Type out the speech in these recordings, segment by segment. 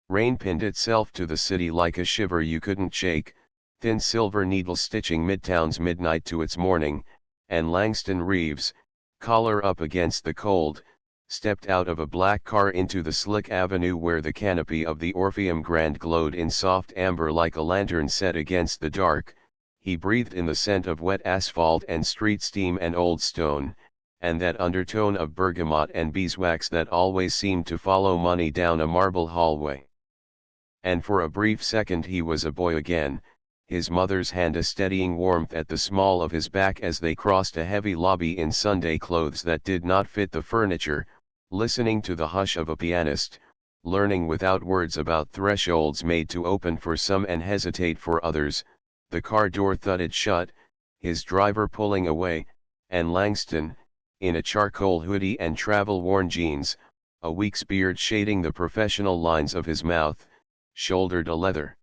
Rain pinned itself to the city like a shiver you couldn't shake, thin silver needles stitching Midtown's midnight to its morning, and Langston Reeves, collar up against the cold, stepped out of a black car into the slick avenue where the canopy of the Orpheum Grand glowed in soft amber like a lantern set against the dark. He breathed in the scent of wet asphalt and street steam and old stone, and that undertone of bergamot and beeswax that always seemed to follow money down a marble hallway. And for a brief second he was a boy again, his mother's hand a steadying warmth at the small of his back as they crossed a heavy lobby in Sunday clothes that did not fit the furniture, listening to the hush of a pianist, learning without words about thresholds made to open for some and hesitate for others. The car door thudded shut, his driver pulling away, and Langston, in a charcoal hoodie and travel-worn jeans, a week's beard shading the professional lines of his mouth, shouldered a leather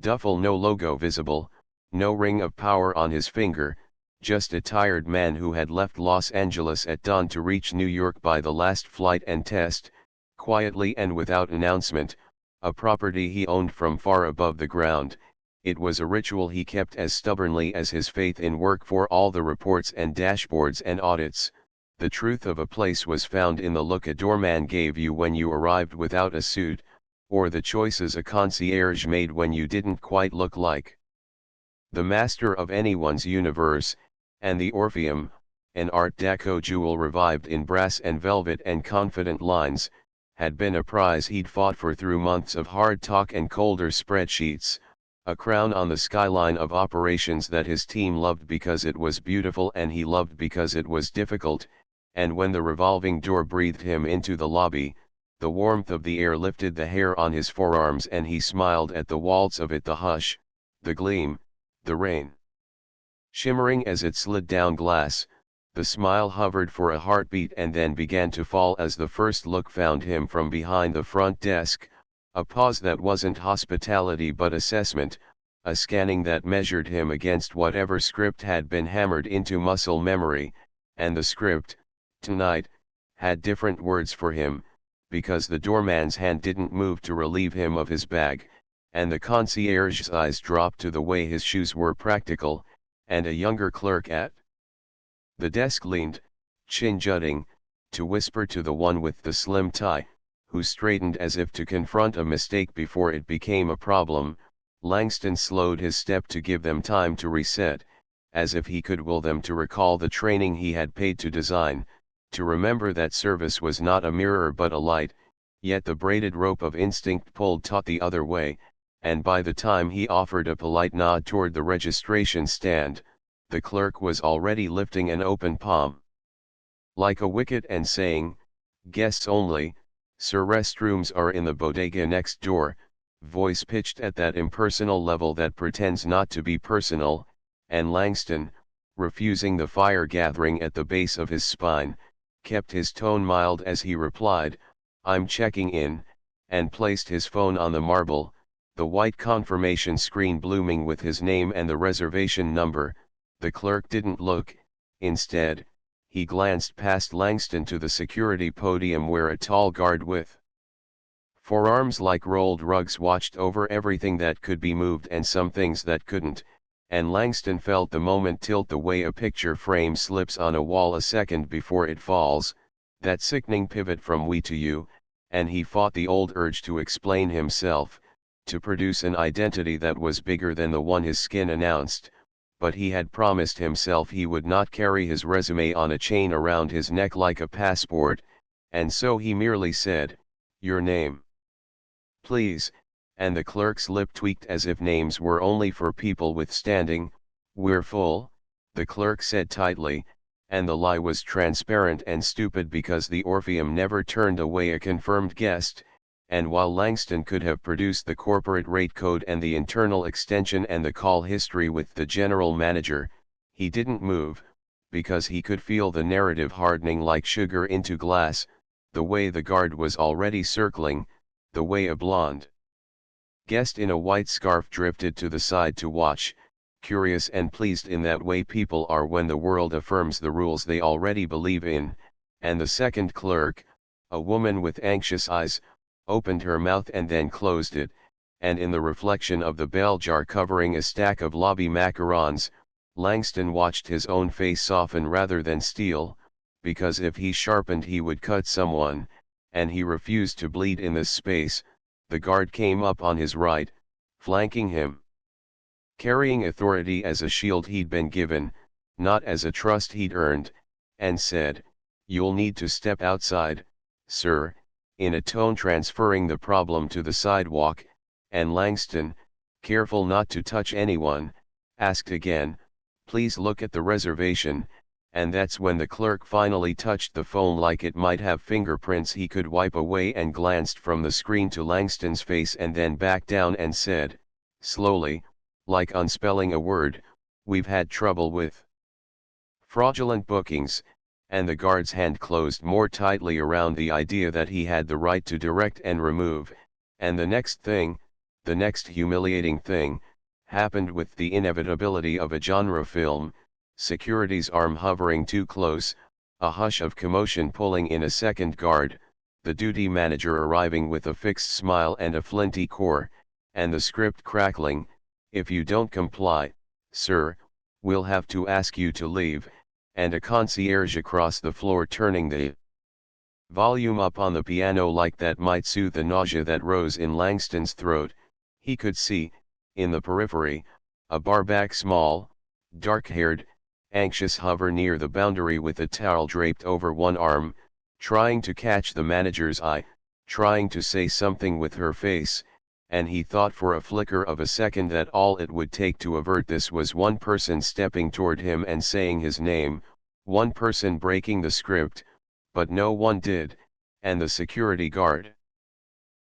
duffel, no logo visible, no ring of power on his finger, just a tired man who had left Los Angeles at dawn to reach New York by the last flight and test, quietly and without announcement, a property he owned from far above the ground. It was a ritual he kept as stubbornly as his faith in work for all the reports and dashboards and audits. The truth of a place was found in the look a doorman gave you when you arrived without a suit, or the choices a concierge made when you didn't quite look like the master of anyone's universe. And the Orpheum, an Art Deco jewel revived in brass and velvet and confident lines, had been a prize he'd fought for through months of hard talk and colder spreadsheets, a crown on the skyline of operations that his team loved because it was beautiful and he loved because it was difficult. And when the revolving door breathed him into the lobby, the warmth of the air lifted the hair on his forearms and he smiled at the waltz of it, the hush, the gleam, the rain. Shimmering as it slid down glass, the smile hovered for a heartbeat and then began to fall as the first look found him from behind the front desk, a pause that wasn't hospitality but assessment, a scanning that measured him against whatever script had been hammered into muscle memory, and the script, tonight, had different words for him, because the doorman's hand didn't move to relieve him of his bag, and the concierge's eyes dropped to the way his shoes were practical, and a younger clerk at the desk leaned, chin jutting, to whisper to the one with the slim tie, who straightened as if to confront a mistake before it became a problem. Langston slowed his step to give them time to reset, as if he could will them to recall the training he had paid to design, to remember that service was not a mirror but a light. Yet the braided rope of instinct pulled taut the other way, and by the time he offered a polite nod toward the registration stand, the clerk was already lifting an open palm like a wicket and saying, "Guests only, sir, restrooms are in the bodega next door," voice pitched at that impersonal level that pretends not to be personal. And Langston, refusing the fire gathering at the base of his spine, kept his tone mild as he replied, "I'm checking in," and placed his phone on the marble, the white confirmation screen blooming with his name and the reservation number. The clerk didn't look. Instead, he glanced past Langston to the security podium where a tall guard with forearms like rolled rugs watched over everything that could be moved and some things that couldn't, and Langston felt the moment tilt the way a picture frame slips on a wall a second before it falls, that sickening pivot from we to you, and he fought the old urge to explain himself, to produce an identity that was bigger than the one his skin announced, but he had promised himself he would not carry his resume on a chain around his neck like a passport, and so he merely said, "Your name, please," and the clerk's lip tweaked as if names were only for people with standing. "We're full," the clerk said tightly, and the lie was transparent and stupid because the Orpheum never turned away a confirmed guest. And while Langston could have produced the corporate rate code and the internal extension and the call history with the general manager, he didn't move, because he could feel the narrative hardening like sugar into glass, the way the guard was already circling, the way a blonde guest in a white scarf drifted to the side to watch, curious and pleased in that way people are when the world affirms the rules they already believe in, and the second clerk, a woman with anxious eyes, opened her mouth and then closed it, and in the reflection of the bell jar covering a stack of lobby macarons, Langston watched his own face soften rather than steel, because if he sharpened he would cut someone, and he refused to bleed in this space. The guard came up on his right, flanking him. Carrying authority as a shield he'd been given, not as a trust he'd earned, and said, "You'll need to step outside, sir," in a tone transferring the problem to the sidewalk, and Langston, careful not to touch anyone, asked again, "Please look at the reservation," and that's when the clerk finally touched the phone like it might have fingerprints he could wipe away and glanced from the screen to Langston's face and then back down and said, slowly, like unspelling a word, "We've had trouble with fraudulent bookings," and the guard's hand closed more tightly around the idea that he had the right to direct and remove, and the next thing, the next humiliating thing, happened with the inevitability of a genre film: security's arm hovering too close, a hush of commotion pulling in a second guard, the duty manager arriving with a fixed smile and a flinty core, and the script crackling, "If you don't comply, sir, we'll have to ask you to leave," and a concierge across the floor turning the volume up on the piano like that might soothe the nausea that rose in Langston's throat. He could see, in the periphery, a barback small, dark-haired, anxious hover near the boundary with a towel draped over one arm, trying to catch the manager's eye, trying to say something with her face, and he thought for a flicker of a second that all it would take to avert this was one person stepping toward him and saying his name, one person breaking the script, but no one did, and the security guard,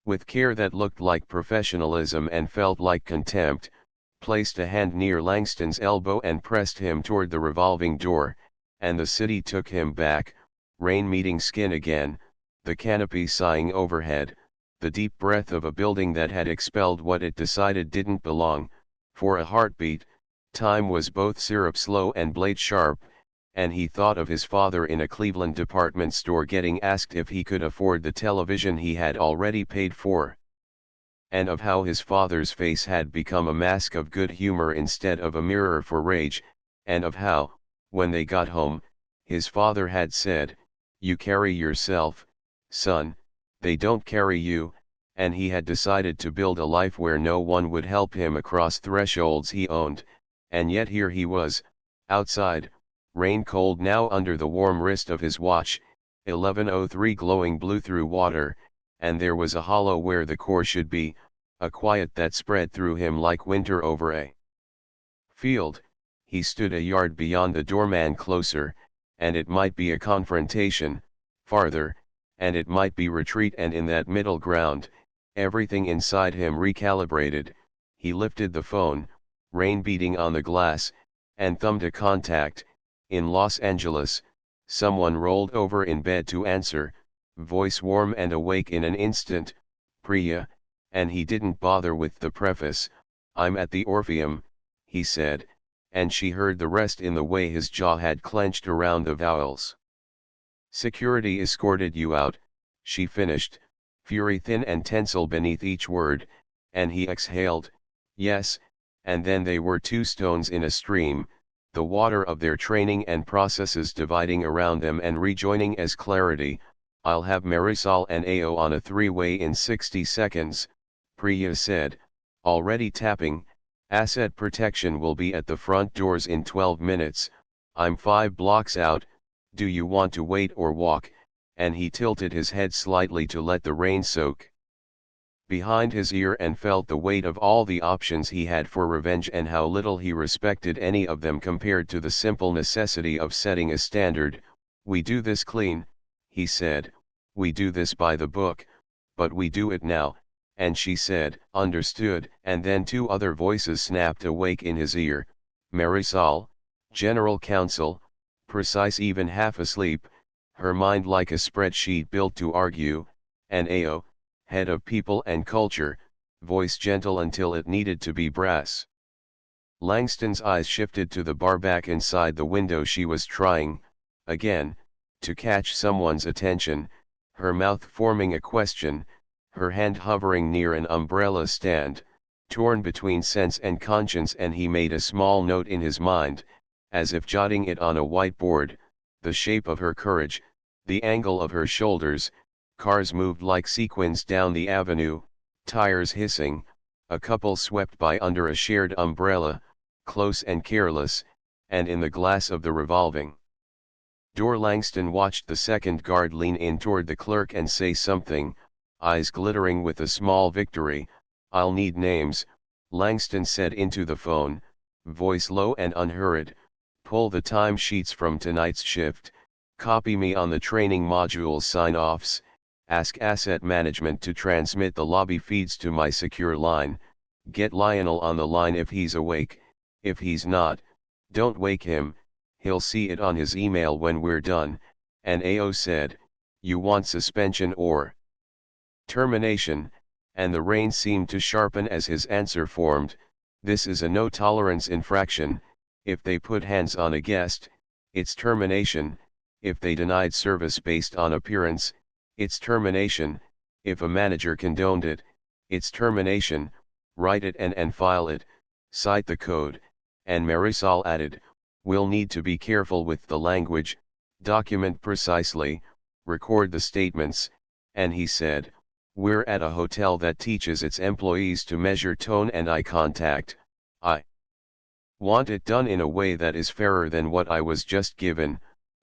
with care that looked like professionalism and felt like contempt, placed a hand near Langston's elbow and pressed him toward the revolving door, and the city took him back, rain meeting skin again, the canopy sighing overhead, the deep breath of a building that had expelled what it decided didn't belong. For a heartbeat, time was both syrup slow and blade sharp, and he thought of his father in a Cleveland department store getting asked if he could afford the television he had already paid for, and of how his father's face had become a mask of good humor instead of a mirror for rage, and of how, when they got home, his father had said, "You carry yourself, son, they don't carry you," and he had decided to build a life where no one would help him across thresholds he owned, and yet here he was, outside, rain cold now under the warm wrist of his watch, 11:03 glowing blue through water, and there was a hollow where the core should be, a quiet that spread through him like winter over a field. He stood a yard beyond the doorman, closer, and it might be a confrontation, farther, and it might be retreat, and in that middle ground, everything inside him recalibrated. He lifted the phone, rain beating on the glass, and thumbed a contact. In Los Angeles, someone rolled over in bed to answer, voice warm and awake in an instant, "Priya," and he didn't bother with the preface, "I'm at the Orpheum," he said, and she heard the rest in the way his jaw had clenched around the vowels. "Security escorted you out," she finished, fury thin and tensile beneath each word, and he exhaled, "Yes," and then they were two stones in a stream, the water of their training and processes dividing around them and rejoining as clarity. "I'll have Marisol and Ao on a three-way in 60 seconds, Priya said, already tapping. "Asset protection will be at the front doors in 12 minutes, I'm 5 blocks out, do you want to wait or walk?" And he tilted his head slightly to let the rain soak behind his ear and felt the weight of all the options he had for revenge and how little he respected any of them compared to the simple necessity of setting a standard. "We do this clean," he said, "we do this by the book, but we do it now," and she said, "Understood," and then two other voices snapped awake in his ear, Marisol, general counsel, precise even half asleep, her mind like a spreadsheet built to argue, and Ao, head of people and culture, voice gentle until it needed to be brass. Langston's eyes shifted to the bar back inside the window. She was trying, again, to catch someone's attention, her mouth forming a question, her hand hovering near an umbrella stand, torn between sense and conscience, and he made a small note in his mind, as if jotting it on a whiteboard, the shape of her courage, the angle of her shoulders. Cars moved like sequins down the avenue, tires hissing, a couple swept by under a shared umbrella, close and careless, and in the glass of the revolving door Langston watched the second guard lean in toward the clerk and say something, eyes glittering with a small victory. "I'll need names," Langston said into the phone, voice low and unhurried. "Pull the time sheets from tonight's shift, copy me on the training module sign-offs, ask asset management to transmit the lobby feeds to my secure line, get Lionel on the line if he's awake. If he's not, don't wake him, he'll see it on his email when we're done." And AO said, "You want suspension or termination?" And the rain seemed to sharpen as his answer formed, "This is a no-tolerance infraction. If they put hands on a guest, it's termination. If they denied service based on appearance, it's termination. If a manager condoned it, it's termination. Write it and file it, cite the code." And Marisol added, "We'll need to be careful with the language, document precisely, record the statements." And he said, "We're at a hotel that teaches its employees to measure tone and eye contact. I want it done in a way that is fairer than what I was just given,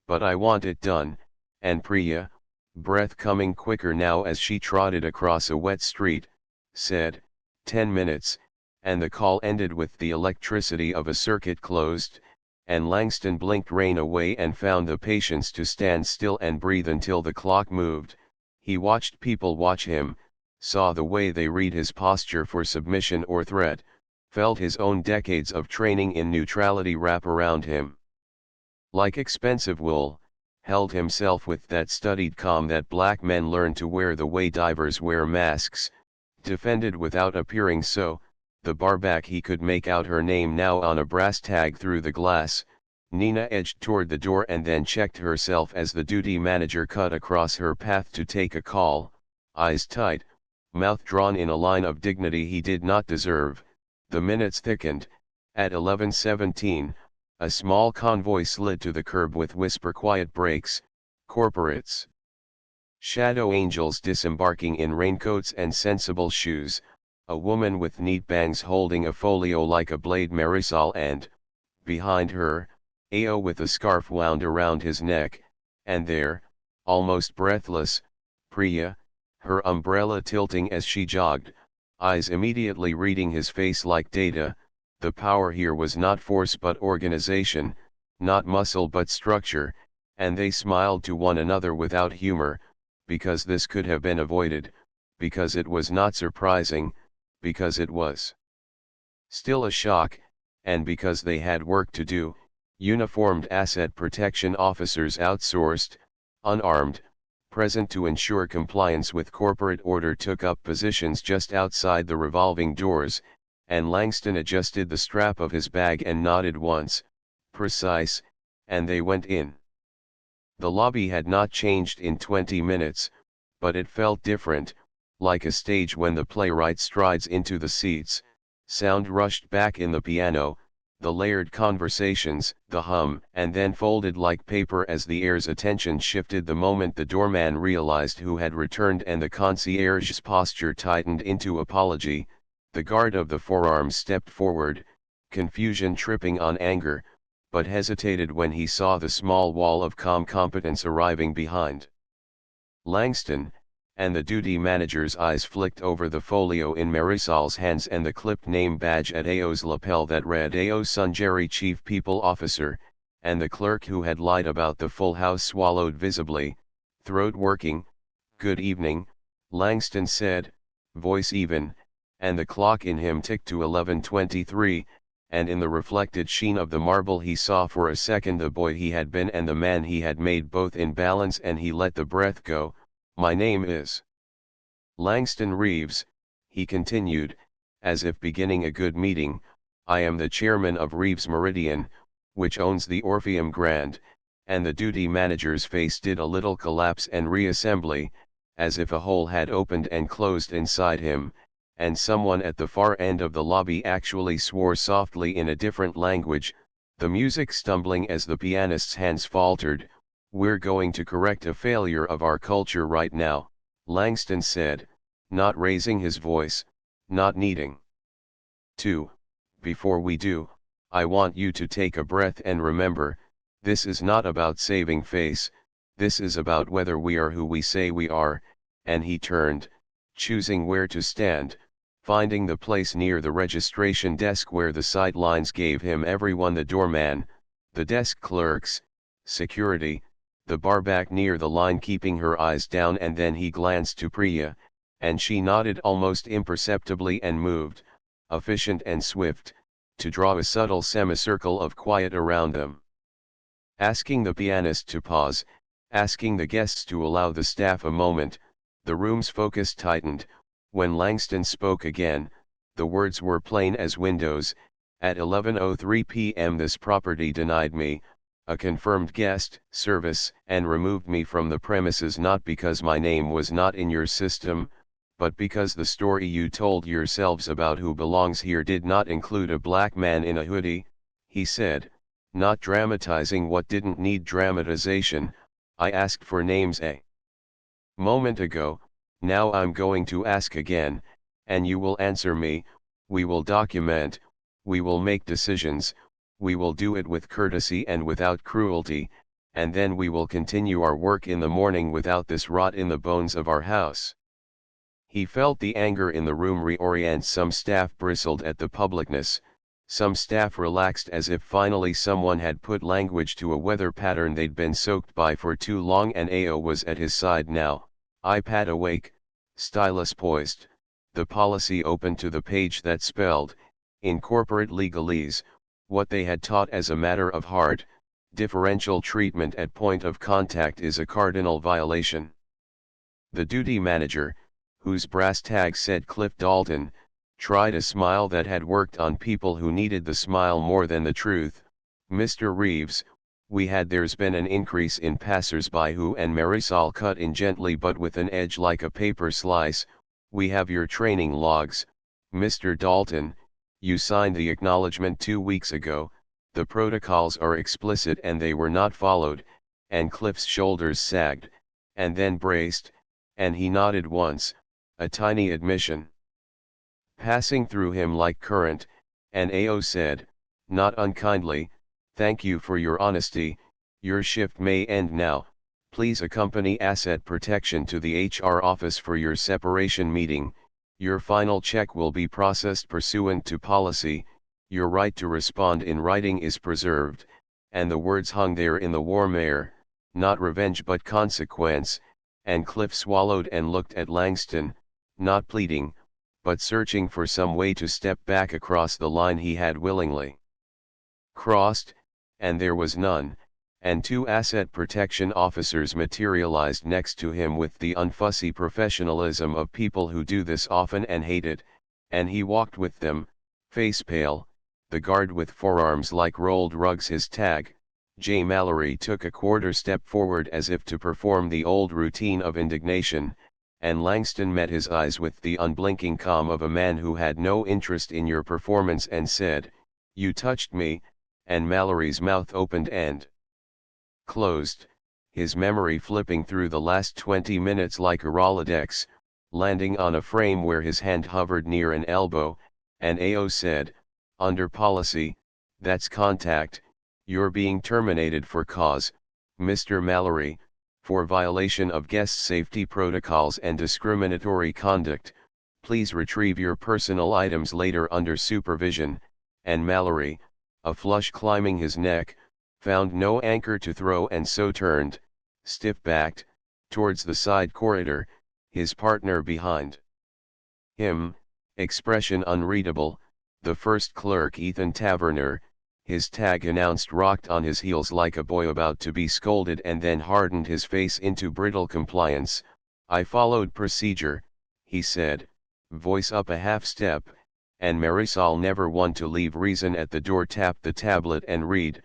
but I want it done." And Priya, breath coming quicker now as she trotted across a wet street, said, 10 minutes, and the call ended with the electricity of a circuit closed, and Langston blinked rain away and found the patience to stand still and breathe until the clock moved. He watched people watch him, saw the way they read his posture for submission or threat, felt his own decades of training in neutrality wrap around him like expensive wool, held himself with that studied calm that black men learn to wear the way divers wear masks, defended without appearing so. The bar back he could make out her name now on a brass tag through the glass. Nina edged toward the door and then checked herself as the duty manager cut across her path to take a call, eyes tight, mouth drawn in a line of dignity he did not deserve. The minutes thickened. At 11:17, a small convoy slid to the curb with whisper-quiet brakes, corporates. Shadow angels disembarking in raincoats and sensible shoes, a woman with neat bangs holding a folio like a blade Marisol and, behind her, AO with a scarf wound around his neck, and there, almost breathless, Priya, her umbrella tilting as she jogged, eyes immediately reading his face like data. The power here was not force but organization, not muscle but structure, and they smiled to one another without humor, because this could have been avoided, because it was not surprising, because it was still a shock, and because they had work to do. Uniformed asset protection officers outsourced, unarmed, present to ensure compliance with corporate order took up positions just outside the revolving doors, and Langston adjusted the strap of his bag and nodded once, precise, and they went in. The lobby had not changed in 20 minutes, but it felt different, like a stage when the playwright strides into the seats. Sound rushed back in the piano, the layered conversations, the hum, and then folded like paper as the air's attention shifted the moment the doorman realized who had returned and the concierge's posture tightened into apology. The guard of the forearms stepped forward, confusion tripping on anger, but hesitated when he saw the small wall of calm competence arriving behind Langston, and the duty manager's eyes flicked over the folio in Marisol's hands and the clipped name badge at AO's lapel that read AO Sunjari Chief People Officer, and the clerk who had lied about the full house swallowed visibly, throat working. "Good evening," Langston said, voice even, and the clock in him ticked to 11:23, and in the reflected sheen of the marble he saw for a second the boy he had been and the man he had made both in balance, and he let the breath go. "My name is Langston Reeves," he continued, as if beginning a good meeting. "I am the chairman of Reeves Meridian, which owns the Orpheum Grand," and the duty manager's face did a little collapse and reassembly, as if a hole had opened and closed inside him, and someone at the far end of the lobby actually swore softly in a different language, the music stumbling as the pianist's hands faltered. "We're going to correct a failure of our culture right now," Langston said, not raising his voice, not needing to. "Before we do, I want you to take a breath and remember, this is not about saving face, this is about whether we are who we say we are." And he turned, choosing where to stand, finding the place near the registration desk where the sidelines gave him everyone: the doorman, the desk clerks, security, the barback near the line keeping her eyes down. And then he glanced to Priya, and she nodded almost imperceptibly and moved, efficient and swift, to draw a subtle semicircle of quiet around them. Asking the pianist to pause, asking the guests to allow the staff a moment, the room's focus tightened. When Langston spoke again, the words were plain as windows: "At 11:03 p.m. this property denied me, a confirmed guest, service, and removed me from the premises, not because my name was not in your system, but because the story you told yourselves about who belongs here did not include a black man in a hoodie," he said, not dramatizing what didn't need dramatization. "I asked for names a moment ago, now I'm going to ask again, and you will answer me. We will document, we will make decisions, we will do it with courtesy and without cruelty, and then we will continue our work in the morning without this rot in the bones of our house." He felt the anger in the room reorient. Some staff bristled at the publicness, some staff relaxed as if finally someone had put language to a weather pattern they'd been soaked by for too long. And Ao was at his side now, iPad awake, stylus poised, the policy open to the page that spelled, in corporate legalese, what they had taught as a matter of heart: differential treatment at point of contact is a cardinal violation. The duty manager, whose brass tag said Cliff Dalton, tried a smile that had worked on people who needed the smile more than the truth. "Mr. Reeves, there's been an increase in passers-by who," and Marisol cut in gently but with an edge like a paper slice, "we have your training logs, Mr. Dalton, you signed the acknowledgement 2 weeks ago, the protocols are explicit and they were not followed." And Cliff's shoulders sagged, and then braced, and he nodded once, a tiny admission passing through him like current, and Ao said, not unkindly, "Thank you for your honesty. Your shift may end now. Please accompany asset protection to the HR office for your separation meeting. Your final check will be processed pursuant to policy. Your right to respond in writing is preserved." And the words hung there in the warm air, not revenge but consequence, and Cliff swallowed and looked at Langston, not pleading, but searching for some way to step back across the line he had willingly crossed, and there was none, and 2 asset protection officers materialized next to him with the unfussy professionalism of people who do this often and hate it, and he walked with them, face pale, the guard with forearms like rolled rugs his tag. J. Mallory took a quarter step forward as if to perform the old routine of indignation, and Langston met his eyes with the unblinking calm of a man who had no interest in your performance and said, "You touched me," and Mallory's mouth opened and closed, his memory flipping through the last 20 minutes like a Rolodex, landing on a frame where his hand hovered near an elbow, and Ao said, "Under policy, that's contact, you're being terminated for cause, Mr. Mallory, for violation of guest safety protocols and discriminatory conduct. Please retrieve your personal items later under supervision." And Mallory, a flush climbing his neck, found no anchor to throw and so turned, stiff-backed, towards the side corridor, his partner behind him, expression unreadable, the first clerk Ethan Taverner, his tag announced, rocked on his heels like a boy about to be scolded and then hardened his face into brittle compliance. "I followed procedure," he said, voice up a half step, and Marisol, never one to leave reason at the door, tapped the tablet and read,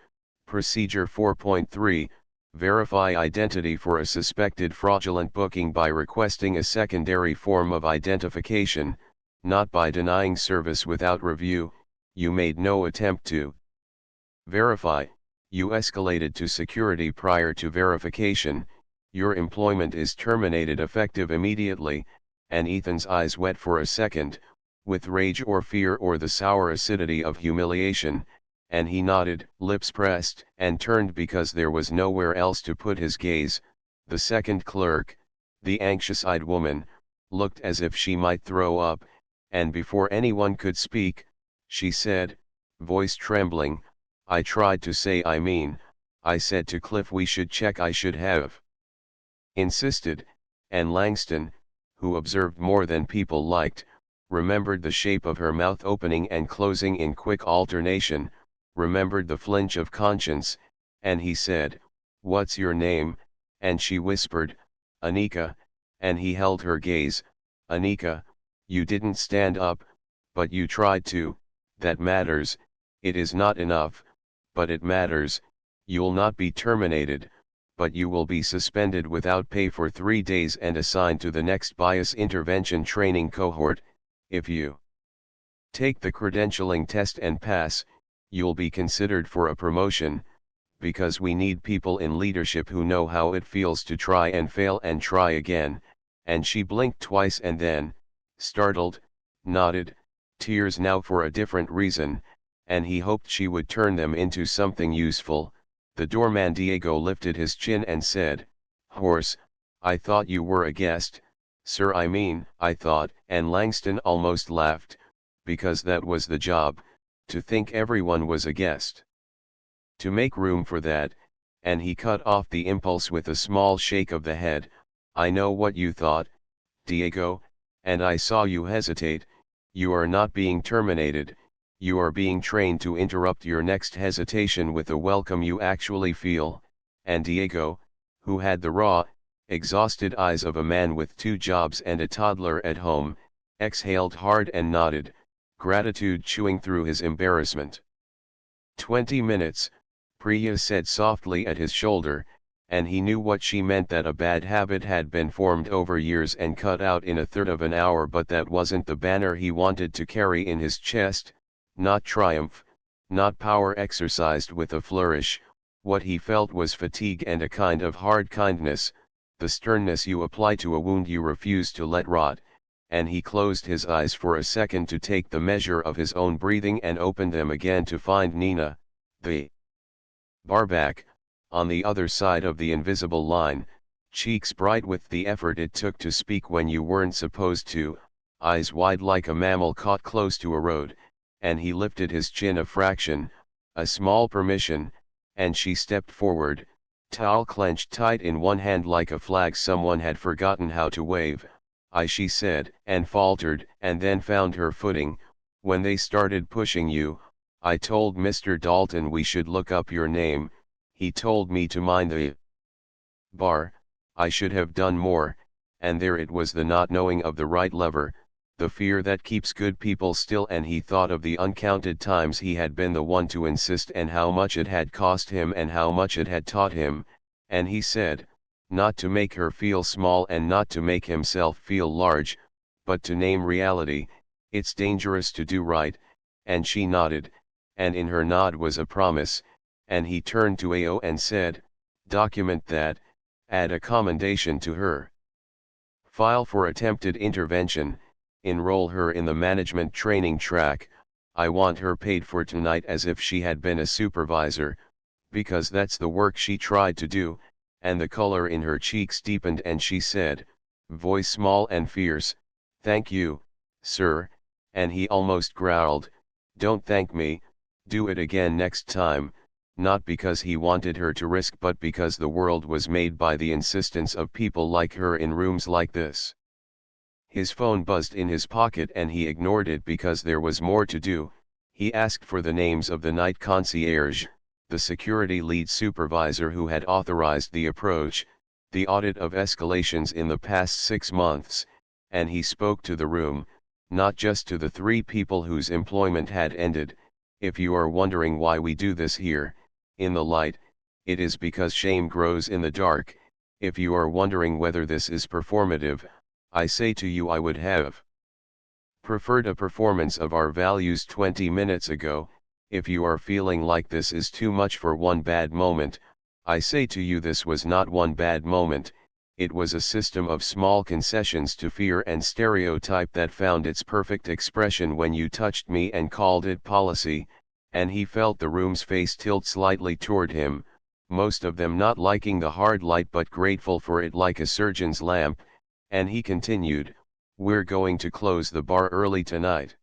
"Procedure 4.3, Verify identity for a suspected fraudulent booking by requesting a secondary form of identification, not by denying service without review. You made no attempt to verify. You escalated to security prior to verification. Your employment is terminated effective immediately. And Ethan's eyes wet for a second, with rage or fear or the sour acidity of humiliation, and he nodded, lips pressed, and turned because there was nowhere else to put his gaze. The second clerk, the anxious-eyed woman, looked as if she might throw up, and before anyone could speak, she said, voice trembling, I tried to say I said to Cliff we should check, I should have insisted, and Langston, who observed more than people liked, remembered the shape of her mouth opening and closing in quick alternation, remembered the flinch of conscience, and he said, what's your name? And she whispered, Anika, and he held her gaze. Anika, you didn't stand up, but you tried to. That matters. It is not enough, but it matters. You'll not be terminated, but you will be suspended without pay for 3 days and assigned to the next bias intervention training cohort. If you take the credentialing test and pass, you'll be considered for a promotion, because we need people in leadership who know how it feels to try and fail and try again. And she blinked twice and then, startled, nodded, tears now for a different reason, and he hoped she would turn them into something useful. The doorman Diego lifted his chin and said, Horse, I thought you were a guest. Sir, I thought, and Langston almost laughed, because that was the job, to think everyone was a guest. To make room for that, and he cut off the impulse with a small shake of the head, I know what you thought, Diego, and I saw you hesitate. You are not being terminated, you are being trained to interrupt your next hesitation with a welcome you actually feel. And Diego, who had the raw, exhausted eyes of a man with 2 jobs and a toddler at home, exhaled hard and nodded, gratitude chewing through his embarrassment. 20 minutes, Priya said softly at his shoulder, and he knew what she meant, that a bad habit had been formed over years and cut out in a third of an hour, but that wasn't the banner he wanted to carry in his chest, not triumph, not power exercised with a flourish. What he felt was fatigue and a kind of hard kindness, the sternness you apply to a wound you refuse to let rot. And he closed his eyes for a second to take the measure of his own breathing and opened them again to find Nina, the barback, on the other side of the invisible line, cheeks bright with the effort it took to speak when you weren't supposed to, eyes wide like a mammal caught close to a road, and he lifted his chin a fraction, a small permission, and she stepped forward, towel clenched tight in one hand like a flag someone had forgotten how to wave. She said, and faltered, and then found her footing. When they started pushing you, I told Mr. Dalton we should look up your name. He told me to mind the bar. I should have done more, and there it was, the not knowing of the right lever, the fear that keeps good people still. And he thought of the uncounted times he had been the one to insist, and how much it had cost him and how much it had taught him, and he said, not to make her feel small and not to make himself feel large, but to name reality. It's dangerous to do right. And she nodded, and in her nod was a promise, and he turned to AO and said, document that, add a commendation to her file for attempted intervention, enroll her in the management training track. I want her paid for tonight as if she had been a supervisor, because that's the work she tried to do. And the color in her cheeks deepened and she said, voice small and fierce, thank you, sir. And he almost growled, don't thank me, do it again next time, not because he wanted her to risk but because the world was made by the insistence of people like her in rooms like this. His phone buzzed in his pocket and he ignored it because there was more to do. He asked for the names of the night concierge, the security lead supervisor who had authorized the approach, the audit of escalations in the past 6 months, and he spoke to the room, not just to the 3 people whose employment had ended. If you are wondering why we do this here, in the light, it is because shame grows in the dark. If you are wondering whether this is performative, I say to you I would have preferred a performance of our values 20 minutes ago. If you are feeling like this is too much for one bad moment, I say to you this was not one bad moment, it was a system of small concessions to fear and stereotype that found its perfect expression when you touched me and called it policy. And he felt the room's face tilt slightly toward him, most of them not liking the hard light but grateful for it like a surgeon's lamp, and he continued, "We're going to close the bar early tonight.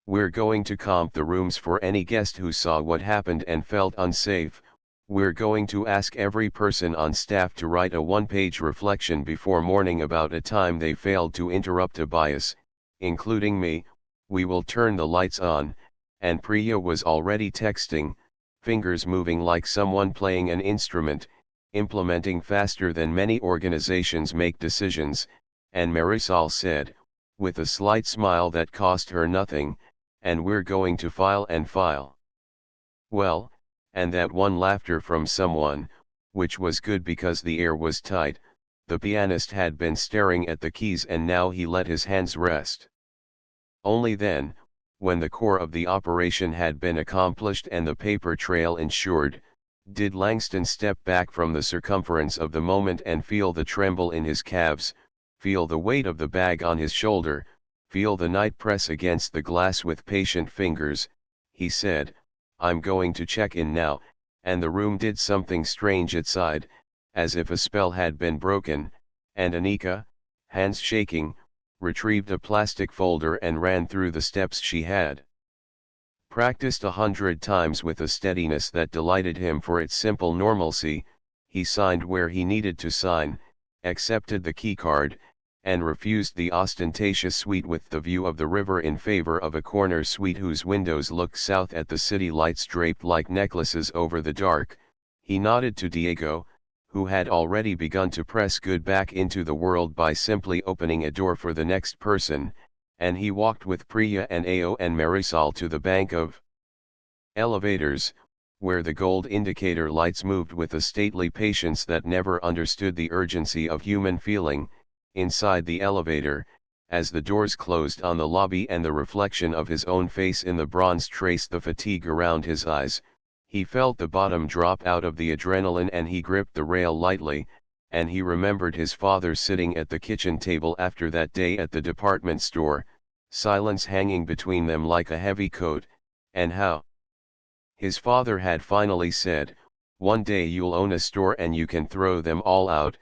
We're going to comp the rooms for any guest who saw what happened and felt unsafe. We're going to ask every person on staff to write a one-page reflection before morning about a time they failed to interrupt a bias, including me. We will turn the lights on," and Priya was already texting, fingers moving like someone playing an instrument, implementing faster than many organizations make decisions, and Marisol said, with a slight smile that cost her nothing, "And we're going to file and file." Well, and that one laughter from someone, which was good because the air was tight. The pianist had been staring at the keys and now he let his hands rest. Only then, when the core of the operation had been accomplished and the paper trail ensured, did Langston step back from the circumference of the moment and feel the tremble in his calves, feel the weight of the bag on his shoulder, feel the night press against the glass with patient fingers. He said, "I'm going to check in now," and the room did something strange inside, as if a spell had been broken, and Anika, hands shaking, retrieved a plastic folder and ran through the steps she had practiced 100 times with a steadiness that delighted him for its simple normalcy. He signed where he needed to sign, accepted the keycard, and refused the ostentatious suite with the view of the river in favor of a corner suite whose windows looked south at the city lights draped like necklaces over the dark. He nodded to Diego, who had already begun to press good back into the world by simply opening a door for the next person, and he walked with Priya and Ao and Marisol to the bank of elevators, where the gold indicator lights moved with a stately patience that never understood the urgency of human feeling. Inside the elevator, as the doors closed on the lobby and the reflection of his own face in the bronze traced the fatigue around his eyes, he felt the bottom drop out of the adrenaline and he gripped the rail lightly, and he remembered his father sitting at the kitchen table after that day at the department store, silence hanging between them like a heavy coat, and how his father had finally said, "One day you'll own a store and you can throw them all out,"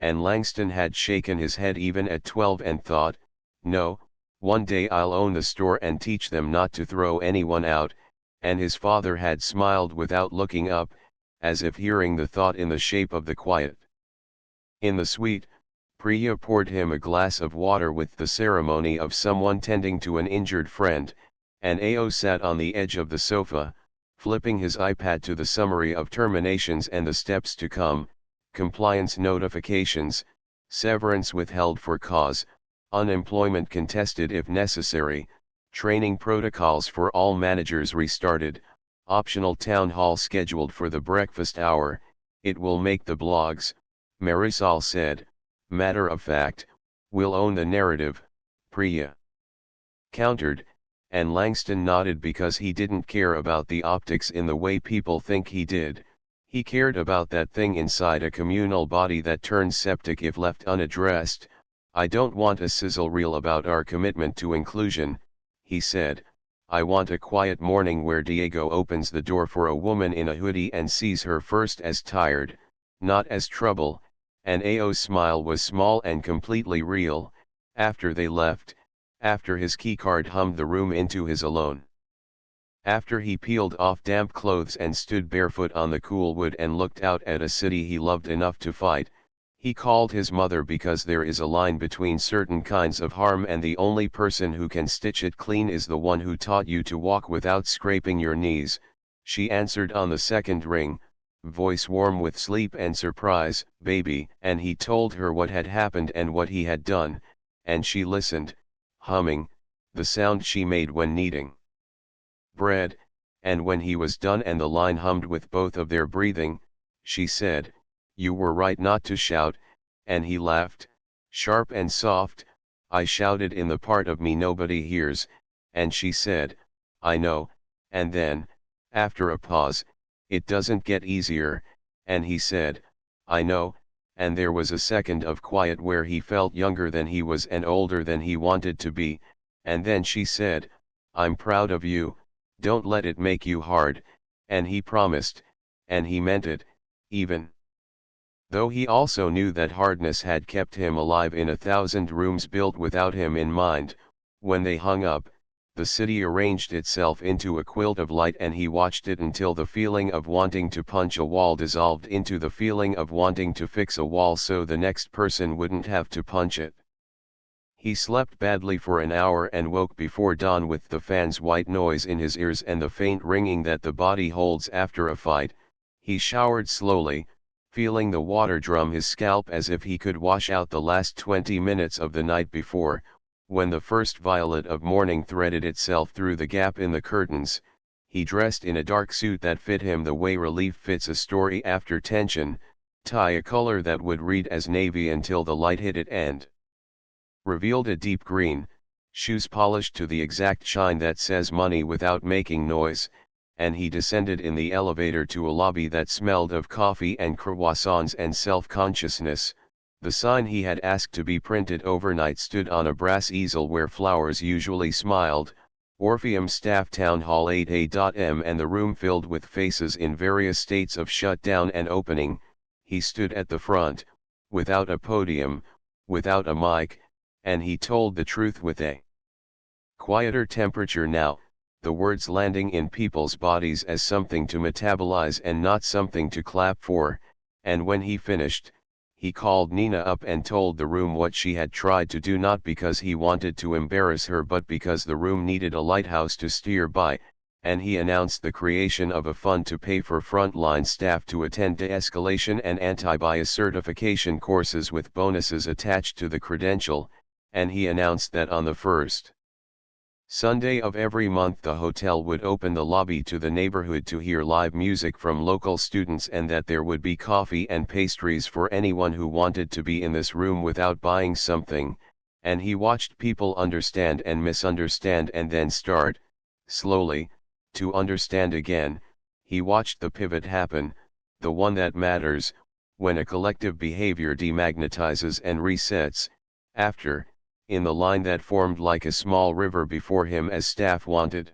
and Langston had shaken his head even at 12 and thought, "No, one day I'll own the store and teach them not to throw anyone out," and his father had smiled without looking up, as if hearing the thought in the shape of the quiet. In the suite, Priya poured him a glass of water with the ceremony of someone tending to an injured friend, and Ao sat on the edge of the sofa, flipping his iPad to the summary of terminations and the steps to come, compliance notifications, severance withheld for cause, unemployment contested if necessary, training protocols for all managers restarted, optional town hall scheduled for the breakfast hour. "It will make the blogs," Marisol said, matter of fact. "We'll own the narrative," Priya countered, and Langston nodded because he didn't care about the optics in the way people think he did. He cared about that thing inside a communal body that turns septic if left unaddressed. "I don't want a sizzle reel about our commitment to inclusion," he said. "I want a quiet morning where Diego opens the door for a woman in a hoodie and sees her first as tired, not as trouble," and Ao's smile was small and completely real. After they left, after his keycard hummed the room into his alone, after he peeled off damp clothes and stood barefoot on the cool wood and looked out at a city he loved enough to fight, he called his mother because there is a line between certain kinds of harm and the only person who can stitch it clean is the one who taught you to walk without scraping your knees. She answered on the second ring, voice warm with sleep and surprise, "Baby," and he told her what had happened and what he had done, and she listened, humming, the sound she made when kneading bread, and when he was done and the line hummed with both of their breathing, she said, "You were right not to shout," and he laughed, sharp and soft. "I shouted in the part of me nobody hears," and she said, "I know," and then, after a pause, "It doesn't get easier," and he said, "I know," and there was a second of quiet where he felt younger than he was and older than he wanted to be, and then she said, "I'm proud of you, don't let it make you hard," and he promised, and he meant it, even though he also knew that hardness had kept him alive in 1,000 rooms built without him in mind. When they hung up, the city arranged itself into a quilt of light and he watched it until the feeling of wanting to punch a wall dissolved into the feeling of wanting to fix a wall so the next person wouldn't have to punch it. He slept badly for an hour and woke before dawn with the fan's white noise in his ears and the faint ringing that the body holds after a fight. He showered slowly, feeling the water drum his scalp as if he could wash out the last 20 minutes of the night before. When the first violet of morning threaded itself through the gap in the curtains, he dressed in a dark suit that fit him the way relief fits a story after tension, tie a color that would read as navy until the light hit it and revealed a deep green, shoes polished to the exact shine that says money without making noise, and he descended in the elevator to a lobby that smelled of coffee and croissants and self-consciousness. The sign he had asked to be printed overnight stood on a brass easel where flowers usually smiled, Orpheum Staff Town Hall 8A.M, and the room filled with faces in various states of shutdown and opening. He stood at the front, without a podium, without a mic, and he told the truth with a quieter temperature now, the words landing in people's bodies as something to metabolize and not something to clap for, and when he finished, he called Nina up and told the room what she had tried to do, not because he wanted to embarrass her but because the room needed a lighthouse to steer by, and he announced the creation of a fund to pay for frontline staff to attend de-escalation and anti-bias certification courses with bonuses attached to the credential, and he announced that on the first Sunday of every month the hotel would open the lobby to the neighborhood to hear live music from local students and that there would be coffee and pastries for anyone who wanted to be in this room without buying something, and he watched people understand and misunderstand and then start, slowly, to understand again. He watched the pivot happen, the one that matters, when a collective behavior demagnetizes and resets, after, in the line that formed like a small river before him as staff wanted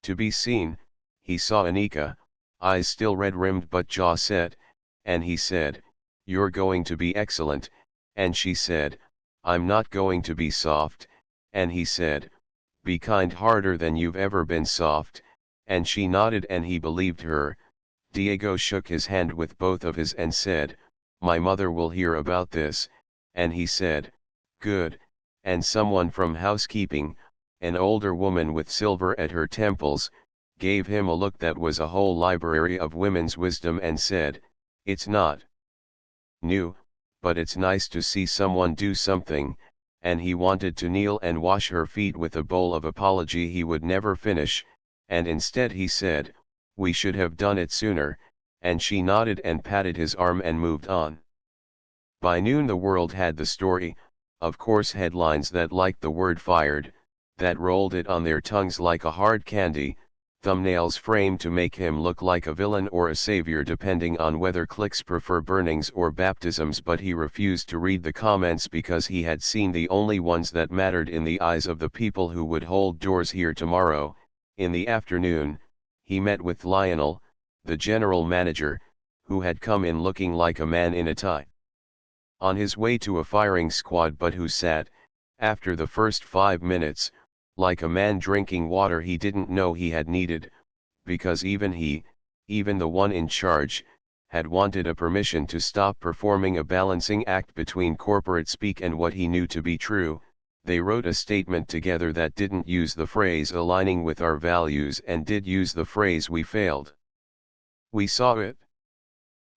to be seen, he saw Anika, eyes still red-rimmed but jaw set, and he said, "You're going to be excellent," and she said, "I'm not going to be soft," and he said, "Be kind, harder than you've ever been soft," and she nodded and he believed her. Diego shook his hand with both of his and said, "My mother will hear about this," and he said, "Good," and someone from housekeeping, an older woman with silver at her temples, gave him a look that was a whole library of women's wisdom and said, "It's not new, but it's nice to see someone do something," and he wanted to kneel and wash her feet with a bowl of apology he would never finish, and instead he said, "We should have done it sooner," and she nodded and patted his arm and moved on. By noon the world had the story, of course headlines that liked the word fired, that rolled it on their tongues like a hard candy, thumbnails framed to make him look like a villain or a savior depending on whether clicks prefer burnings or baptisms, but he refused to read the comments because he had seen the only ones that mattered in the eyes of the people who would hold doors here tomorrow. In the afternoon, he met with Lionel, the general manager, who had come in looking like a man in a tie, on his way to a firing squad, but who sat, after the first 5 minutes, like a man drinking water he didn't know he had needed, because even he, even the one in charge, had wanted a permission to stop performing a balancing act between corporate speak and what he knew to be true. They wrote a statement together that didn't use the phrase aligning with our values and did use the phrase we failed. We saw it.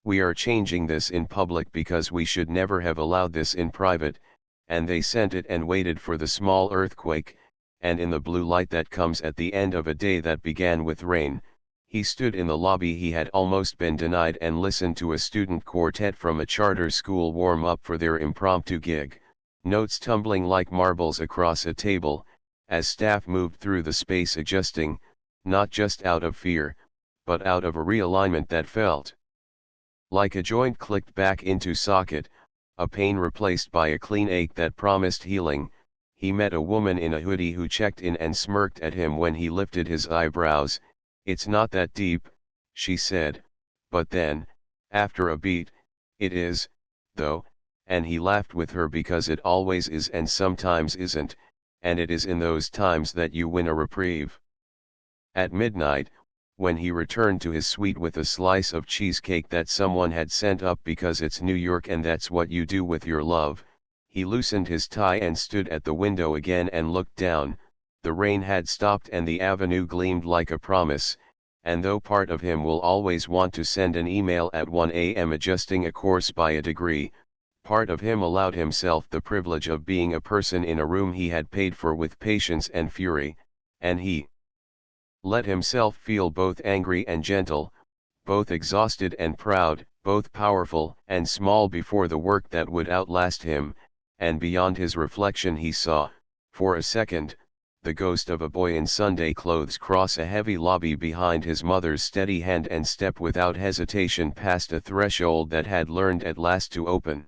We are changing this in public because we should never have allowed this in private, and they sent it and waited for the small earthquake, and in the blue light that comes at the end of a day that began with rain, He stood in the lobby. He had almost been denied and listened to a student quartet from a charter school warm up for their impromptu gig, notes tumbling like marbles across a table, as staff moved through the space adjusting, not just out of fear, but out of a realignment that felt like a joint clicked back into socket, a pain replaced by a clean ache that promised healing. He met a woman in a hoodie who checked in and smirked at him when he lifted his eyebrows. "It's not that deep," she said, but then, after a beat, "It is, though," and he laughed with her because it always is and sometimes isn't, and it is in those times that you win a reprieve. At midnight, when he returned to his suite with a slice of cheesecake that someone had sent up because it's New York and that's what you do with your love, he loosened his tie and stood at the window again and looked down. The rain had stopped and the avenue gleamed like a promise, and though part of him will always want to send an email at 1 a.m. adjusting a course by a degree, part of him allowed himself the privilege of being a person in a room he had paid for with patience and fury, and he let himself feel both angry and gentle, both exhausted and proud, both powerful and small before the work that would outlast him, and beyond his reflection he saw, for a second, the ghost of a boy in Sunday clothes cross a heavy lobby behind his mother's steady hand and step without hesitation past a threshold that had learned at last to open.